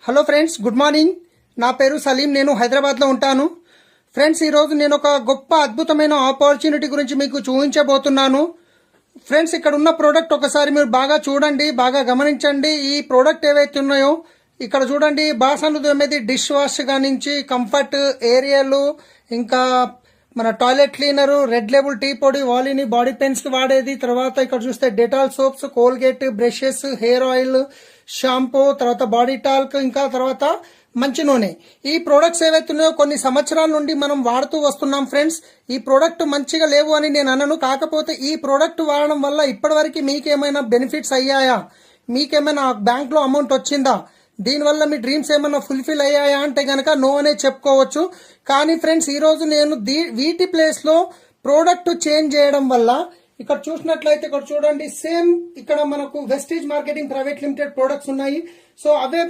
Hello friends, good morning. నా పేరు సలీం. నేను హైదరాబాద్లో ఉంటాను. ఫ్రెండ్స్, ఈరోజు నేను ఒక గొప్ప అద్భుతమైన ఆపర్చునిటీ గురించి మీకు చూపించబోతున్నాను. ఫ్రెండ్స్, ఇక్కడ ఉన్న ప్రోడక్ట్ ఒకసారి మీరు బాగా చూడండి, బాగా గమనించండి. ఈ ప్రోడక్ట్ ఏవైతే ఉన్నాయో ఇక్కడ చూడండి. బాసన్లు తోమేది డిష్ వాష్ నుంచి కంఫర్ట్ ఏరియాలు, ఇంకా మన toilet cleaner, red label tea పొడి, వాలిని బాడీ పెయిన్స్ కి వాడేది. తర్వాత ఇక్కడ చూస్తే Dettol soaps, Colgate brushes, hair oil, shampoo, తర్వాత బాడీ టాల్క్, ఇంకా తర్వాత మంచి నూనె. ఈ ప్రొడక్ట్స్ ఏవైతే ఉన్నాయో కొన్ని సంవత్సరాల నుండి మనం వాడుతూ వస్తున్నాం. ఫ్రెండ్స్, ఈ ప్రోడక్ట్ మంచిగా లేవు అని నేను అనను. కాకపోతే ఈ ప్రోడక్ట్ వాడడం వల్ల ఇప్పటివరకు మీకేమైనా బెనిఫిట్స్ అయ్యాయా, మీకేమైనా బ్యాంక్ లో అమౌంట్ వచ్చిందా, దీనివల్ల మీ డ్రీమ్స్ ఏమైనా ఫుల్ఫిల్ అయ్యాయా అంటే గనక నో అనే చెప్పుకోవచ్చు. కానీ ఫ్రెండ్స్, ఈ రోజు నేను వీటి ప్లేస్ లో ప్రోడక్ట్ చేంజ్ చేయడం వల్ల ఇక్కడ చూసినట్లయితే ఇక్కడ చూడండి, సేమ్ ఇక్కడ మనకు Vestige marketing private limited products ఉన్నాయి. సో అవే